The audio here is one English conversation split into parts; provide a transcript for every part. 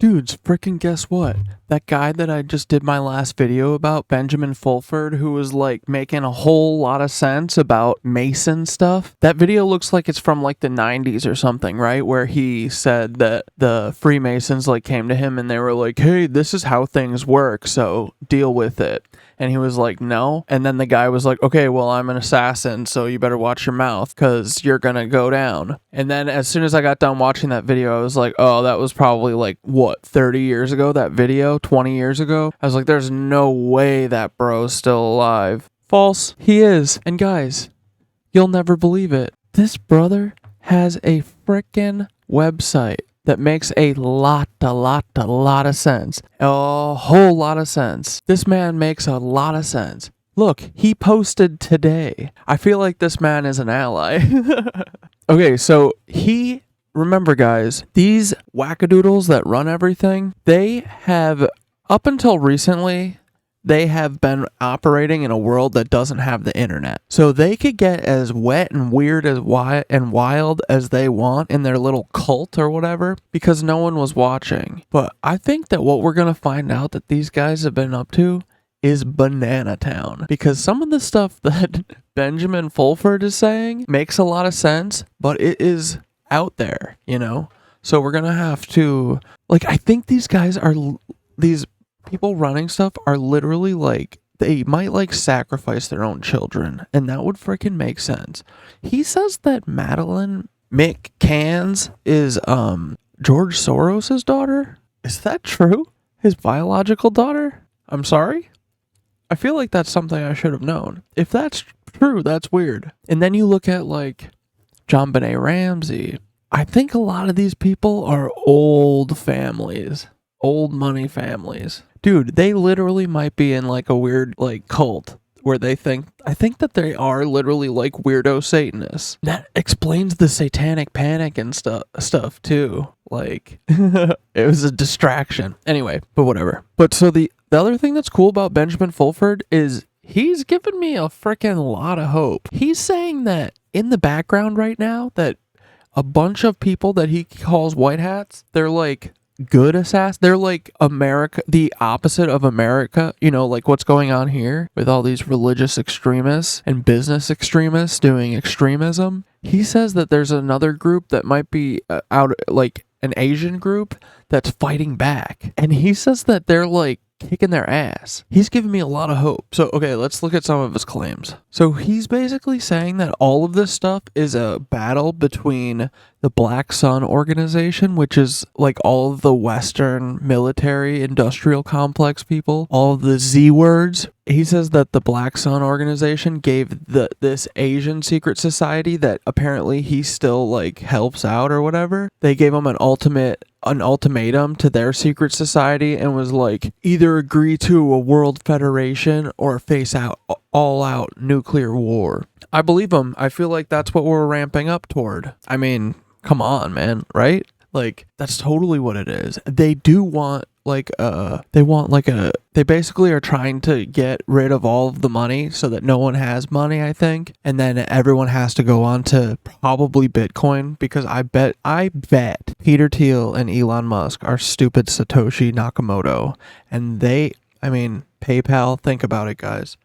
Dudes, freaking guess what? That guy that I just did my last video about, Benjamin Fulford, who was like making a whole lot of sense about Mason stuff. That video looks like it's from like the 90s or something, right? Where he said that the Freemasons like came to him and they were like, hey, this is how things work, so deal with it. And he was like, no. And then the guy was like, okay, well, I'm an assassin, so you better watch your mouth because you're going to go down. And then as soon as I got done watching that video, I was like, oh, that was probably like, what, 30 years ago, that video? 20 years ago? I was like, there's no way that bro's still alive. False. He is. And guys, you'll never believe it. This brother has a frickin' website that makes a lot of sense. A whole lot of sense. This man makes a lot of sense. Look, he posted today. I feel like this man is an ally. Okay, so remember guys, these wackadoodles that run everything, they have, up until recently, they have been operating in a world that doesn't have the internet. So they could get as wet and weird as wild as they want in their little cult or whatever because no one was watching. But I think that what we're going to find out that these guys have been up to is Banana Town. Because some of the stuff that Benjamin Fulford is saying makes a lot of sense, but it is out there, you know? So we're going to have to, like, I think these guys are, these people running stuff are literally like, they might like sacrifice their own children, and that would freaking make sense. He says that Madeline McCann's is George Soros's daughter. Is that true? His biological daughter? I'm sorry? I feel like that's something I should have known. If that's true, that's weird. And then you look at like John Benet Ramsey. I think a lot of these people are old families. Old money families. Dude, they literally might be in like a weird like cult where I think that they are literally like weirdo Satanists. That explains the satanic panic and stuff too. Like, it was a distraction. Anyway, but whatever. But so the other thing that's cool about Benjamin Fulford is he's given me a freaking lot of hope. He's saying that in the background right now that a bunch of people that he calls white hats, they're like good assassins. They're like America, the opposite of America, you know, like what's going on here with all these religious extremists and business extremists doing extremism. He says that there's another group that might be out, like an Asian group that's fighting back. And he says that they're like kicking their ass. He's giving me a lot of hope. So, okay, let's look at some of his claims. So he's basically saying that all of this stuff is a battle between the Black Sun organization, which is like all of the Western military industrial complex people, all of the Z words. He says that the Black Sun organization gave this Asian secret society that apparently he still like helps out or whatever. They gave him an ultimatum to their secret society and was like, either agree to a world federation or face out all out nuclear war. I believe him. I feel like that's what we're ramping up toward. I mean, come on, man, right? Like, that's totally what it is. They do want they basically are trying to get rid of all of the money so that no one has money, I think. And then everyone has to go on to probably Bitcoin, because I bet Peter Thiel and Elon Musk are stupid Satoshi Nakamoto. And PayPal, think about it, guys.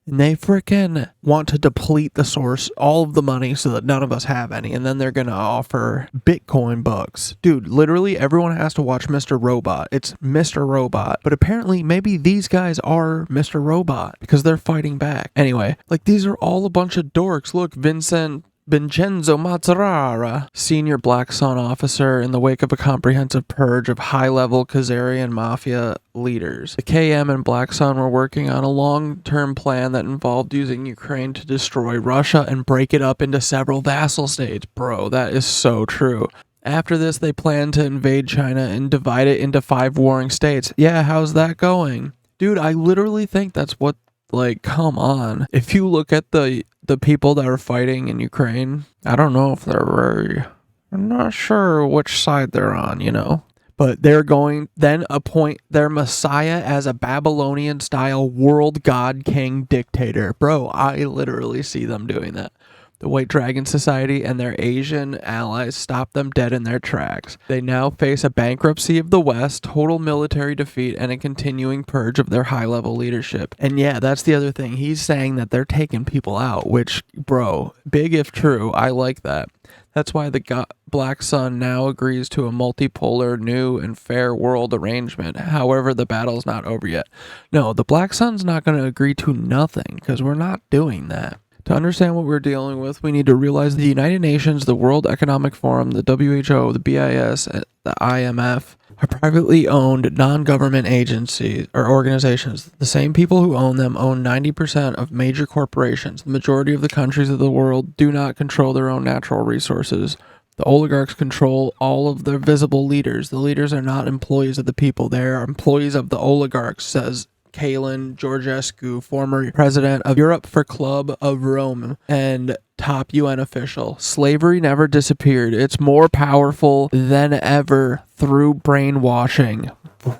And they freaking want to deplete the source, all of the money, so that none of us have any. And then they're going to offer Bitcoin bucks. Dude, literally everyone has to watch Mr. Robot. It's Mr. Robot. But apparently maybe these guys are Mr. Robot because they're fighting back. Anyway, like these are all a bunch of dorks. Look, Vincenzo Mazzarara, senior Black Sun officer in the wake of a comprehensive purge of high-level Khazarian mafia leaders. The KM and Black Sun were working on a long-term plan that involved using Ukraine to destroy Russia and break it up into several vassal states. Bro, that is so true. After this, they planned to invade China and divide it into 5 warring states. Yeah, how's that going? Dude, I literally think that's what, like, come on. If you look at the people that are fighting in Ukraine, I don't know if I'm not sure which side they're on, you know? But they're going then appoint their messiah as a Babylonian-style world god king dictator. Bro, I literally see them doing that. The White Dragon Society and their Asian allies stopped them dead in their tracks. They now face a bankruptcy of the West, total military defeat, and a continuing purge of their high-level leadership. And yeah, that's the other thing. He's saying that they're taking people out, which, bro, big if true. I like that. That's why the Black Sun now agrees to a multipolar, new, and fair world arrangement. However, the battle's not over yet. No, the Black Sun's not going to agree to nothing, because we're not doing that. To understand what we're dealing with, we need to realize the United Nations, the World Economic Forum, the WHO, the BIS, the IMF are privately owned non-government agencies or organizations. The same people who own them own 90% of major corporations. The majority of the countries of the world do not control their own natural resources. The oligarchs control all of their visible leaders. The leaders are not employees of the people. They are employees of the oligarchs, says Kalin Georgescu, former president of Europe for Club of Rome and top UN official. Slavery never disappeared. It's more powerful than ever through brainwashing. Bro,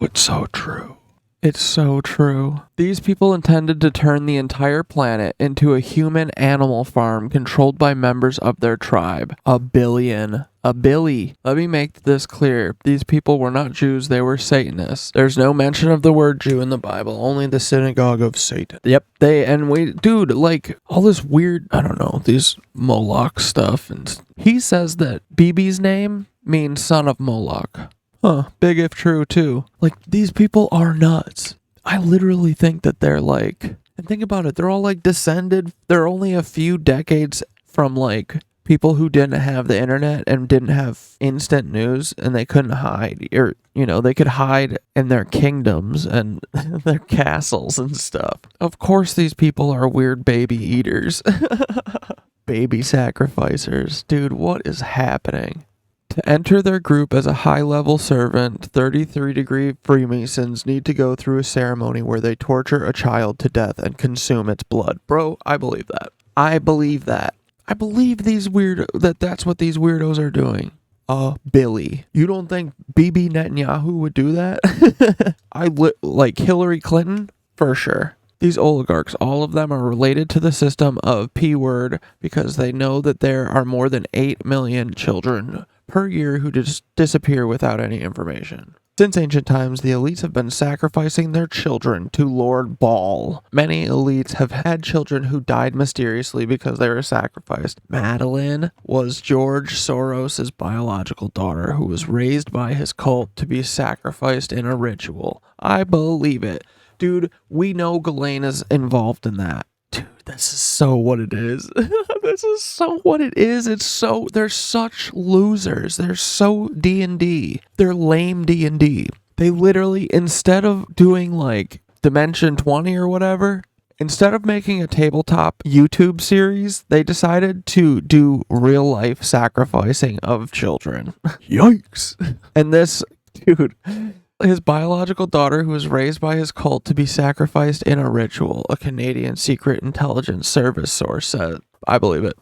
it's so true. It's so true. These people intended to turn the entire planet into a human-animal farm controlled by members of their tribe. A billion. A billy. Let me make this clear. These people were not Jews, they were Satanists. There's no mention of the word Jew in the Bible, only the synagogue of Satan. Yep, dude, like, all this weird, I don't know, these Moloch stuff, and he says that BB's name means son of Moloch. Huh, big if true, too. Like, these people are nuts. I literally think that they're like, and think about it, they're all like descended, they're only a few decades from like people who didn't have the internet and didn't have instant news and they couldn't hide, or, you know, they could hide in their kingdoms and their castles and stuff. Of course, these people are weird baby eaters. Baby sacrificers. Dude, what is happening? To enter their group as a high-level servant, 33-degree Freemasons need to go through a ceremony where they torture a child to death and consume its blood. Bro, I believe that. I believe that. I believe that's what these weirdos are doing. Billy. You don't think Bibi Netanyahu would do that? Like Hillary Clinton? For sure. These oligarchs, all of them are related to the system of P-word because they know that there are more than 8 million children per year who just disappear without any information. Since ancient times, the elites have been sacrificing their children to Lord Baal. Many elites have had children who died mysteriously because they were sacrificed. Madeline was George Soros's biological daughter who was raised by his cult to be sacrificed in a ritual. I believe it. Dude, we know Ghislaine is involved in that. Dude, this is so what it is. This is so what it is. They're such losers. They're so D&D. They're lame D&D. They literally, instead of doing like Dimension 20 or whatever, instead of making a tabletop YouTube series, they decided to do real life sacrificing of children. Yikes. And this, dude, his biological daughter, who was raised by his cult to be sacrificed in a ritual, a Canadian Secret Intelligence Service source said. I believe it.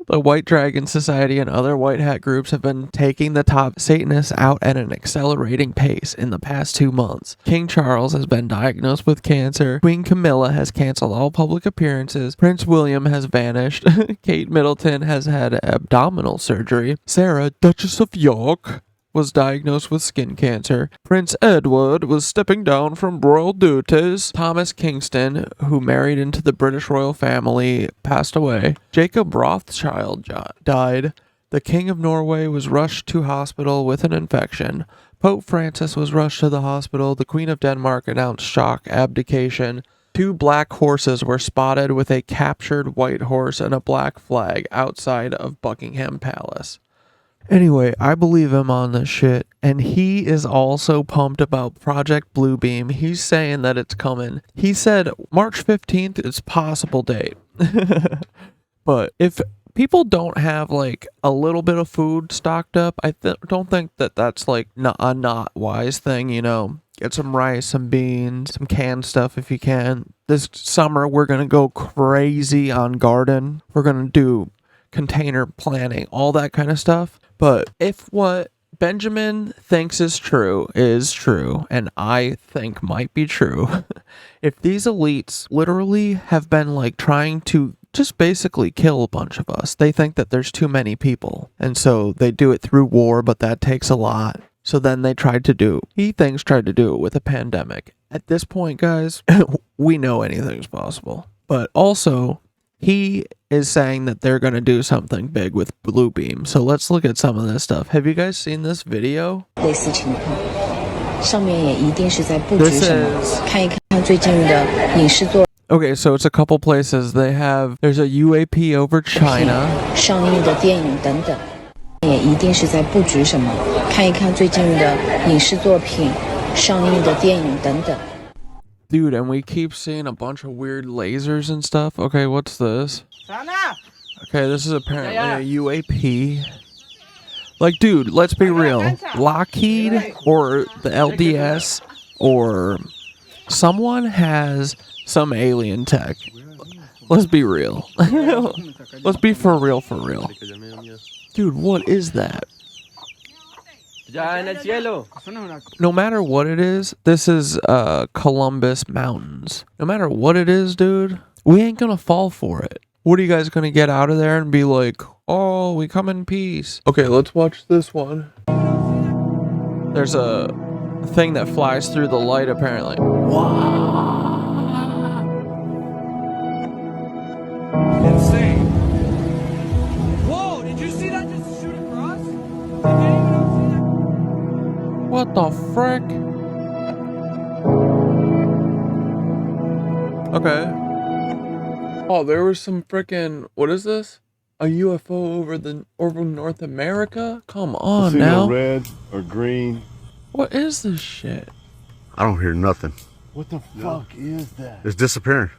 The White Dragon Society and other white hat groups have been taking the top Satanists out at an accelerating pace in the past 2 months. King Charles has been diagnosed with cancer. Queen Camilla has canceled all public appearances. Prince William has vanished. Kate Middleton has had abdominal surgery. Sarah, Duchess of York, was diagnosed with skin cancer. Prince Edward was stepping down from royal duties. Thomas Kingston, who married into the British royal family, passed away. Jacob Rothschild died. The King of Norway was rushed to hospital with an infection. Pope Francis was rushed to the hospital. The Queen of Denmark announced shock abdication. 2 black horses were spotted with a captured white horse and a black flag outside of Buckingham Palace. Anyway, I believe him on this shit, and he is also pumped about Project Bluebeam. He's saying that it's coming. He said March 15th is possible date. But if people don't have like a little bit of food stocked up, I don't think that that's like a not wise thing, you know. Get some rice, some beans, some canned stuff if you can. This summer, we're going to go crazy on garden. We're going to do container planning, all that kind of stuff. But if what Benjamin thinks is true, and I think might be true, if these elites literally have been like trying to just basically kill a bunch of us. They think that there's too many people. And so they do it through war, but that takes a lot. So then he tried to do it with a pandemic. At this point, guys, we know anything's possible. But also, he is saying that they're going to do something big with BLUEBEAM. So let's look at some of this stuff. Have you guys seen this video? This is... Okay, so it's a couple places. There's a UAP over China. Dude, and we keep seeing a bunch of weird lasers and stuff. Okay, what's this? Okay, this is apparently a UAP. Like, dude, let's be real. Lockheed or the LDS or someone has some alien tech. Let's be real. Let's be for real. Dude, what is that? No matter what it is, this is Columbus Mountains. No matter what it is, dude, we ain't gonna fall for it. What are you guys gonna get out of there and be like, oh, we come in peace? Okay, let's watch this one. There's a thing that flies through the light, apparently. Wow. Insane. Whoa, did you see that just shoot across? What the frick? Okay. Oh, there was some frickin', what is this? A UFO over North America? Come on see now. No red or green. What is this shit? I don't hear nothing. What the fuck is that? It's disappearing.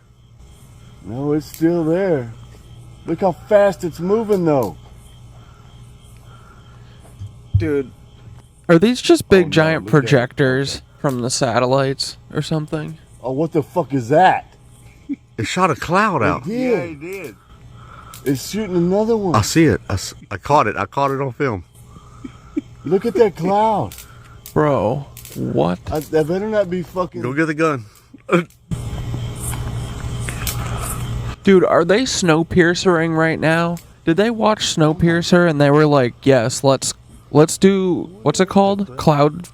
No, it's still there. Look how fast it's moving though. Dude, are these just big Oh, no, giant look at it. projectors from the satellites or something? Oh, what the fuck is that? It shot a cloud out. It did. Yeah, he did. It's shooting another one. I see it. I caught it. I caught it on film. Look at that cloud. Bro, what? I better not be fucking. Go get the gun. Dude, are they Snowpiercering right now? Did they watch Snowpiercer and they were like, yes, let's do, what's it called? Cloud?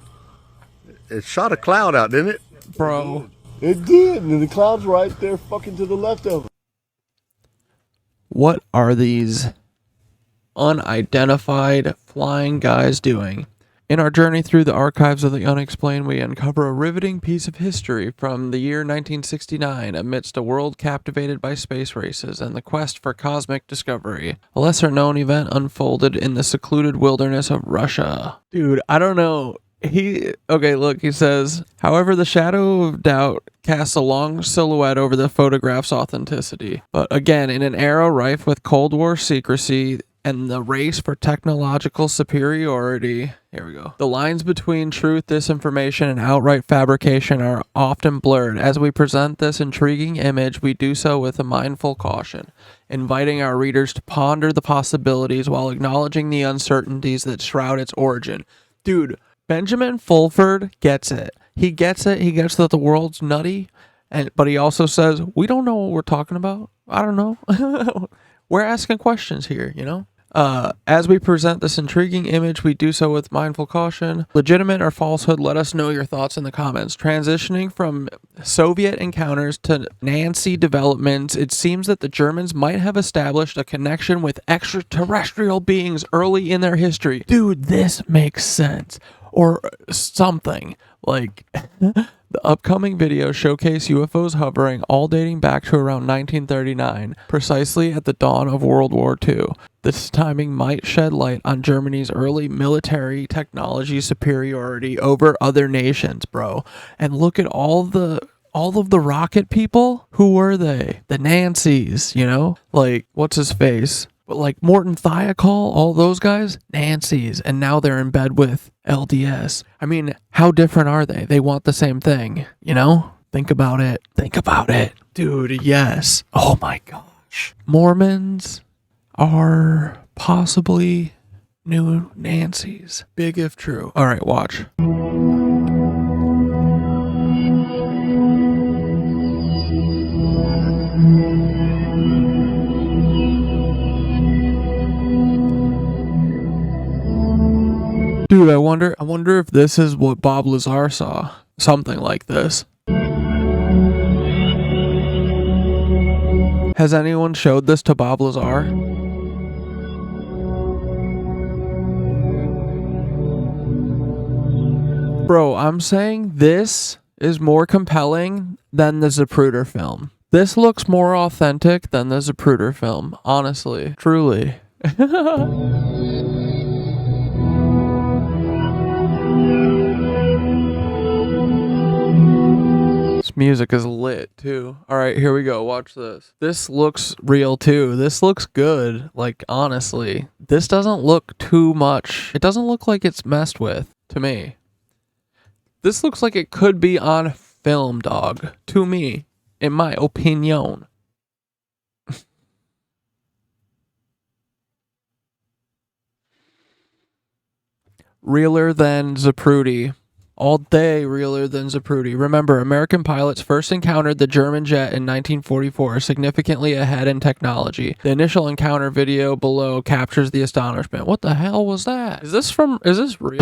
It shot a cloud out, didn't it? Bro. It did, and the cloud's right there fucking to the left of it. What are these unidentified flying guys doing? In our journey through the archives of the unexplained, we uncover a riveting piece of history from the year 1969 amidst a world captivated by space races and the quest for cosmic discovery. A lesser-known event unfolded in the secluded wilderness of Russia. Dude, I don't know. He says, however, the shadow of doubt casts a long silhouette over the photograph's authenticity. But again, in an era rife with Cold War secrecy and the race for technological superiority, here we go. The lines between truth, disinformation, and outright fabrication are often blurred. As we present this intriguing image, we do so with a mindful caution, inviting our readers to ponder the possibilities while acknowledging the uncertainties that shroud its origin. Dude, Benjamin Fulford gets it. He gets it. He gets that the world's nutty, but he also says, we don't know what we're talking about. I don't know. We're asking questions here, you know? As we present this intriguing image, we do so with mindful caution. Legitimate or falsehood, let us know your thoughts in the comments. Transitioning from Soviet encounters to Nancy developments, it seems that the Germans might have established a connection with extraterrestrial beings early in their history. Dude, this makes sense. Or something. Like, the upcoming videos showcase UFOs hovering, all dating back to around 1939, precisely at the dawn of World War II. This timing might shed light on Germany's early military technology superiority over other nations, bro. And look at all of the rocket people. Who were they? The Nancys, you know? Like, what's his face? Like Morton Thiokol, all those guys, Nancys, and now they're in bed with LDS. I mean, how different are they? They want the same thing, you know? Think about it. Think about it. Dude, yes. Oh my gosh. Mormons are possibly new Nancys. Big if true. All right, watch. Dude, I wonder if this is what Bob Lazar saw. Something like this. Has anyone showed this to Bob Lazar? Bro, I'm saying this is more compelling than the Zapruder film. This looks more authentic than the Zapruder film, honestly, truly. This music is lit too. All right, here we go. Watch this. This looks real too. This looks good. Like, honestly, this doesn't look too much. It doesn't look like it's messed with to me. This looks like it could be on film, dog, to me, in my opinion. Realer than Zapruder. All day realer than Zapruder. Remember, American pilots first encountered the German jet in 1944, significantly ahead in technology. The initial encounter video below captures the astonishment. What the hell was that? Is this real?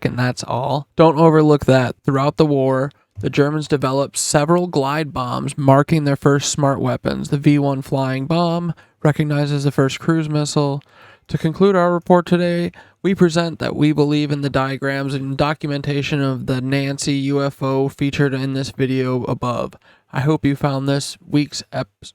And that's all. Don't overlook that. Throughout the war, the Germans developed several glide bombs, marking their first smart weapons. The V-1 flying bomb, recognized as the first cruise missile. To conclude our report today, we present that we believe in the diagrams and documentation of the Nancy UFO featured in this video above. I hope you found this week's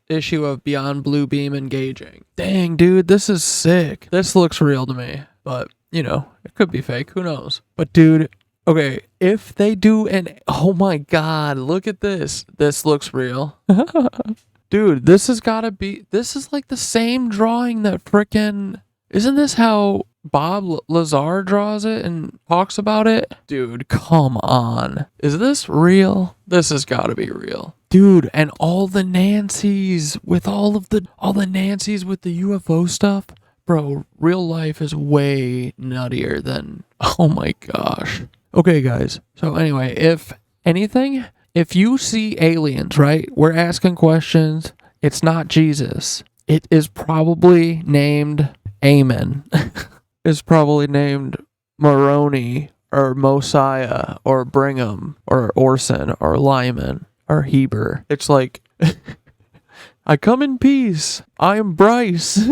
issue of Beyond Blue Beam engaging. Dang, dude, this is sick. This looks real to me, but you know, it could be fake. Who knows? But dude, okay, if they do oh my god, look at this. This looks real. Dude, this has gotta be, this is like the same drawing that frickin', isn't this how Bob Lazar draws it and talks about it? Dude, come on. Is this real? This has gotta be real. Dude, and all the Nancys with all the Nancys with the UFO stuff. Bro, real life is way nuttier than, oh my gosh. Okay, guys. So anyway, if anything, if you see aliens, right? We're asking questions. It's not Jesus. It is probably named Amen. It's probably named Moroni or Mosiah or Brigham or Orson or Lyman or Heber. It's like, I come in peace. I am Bryce.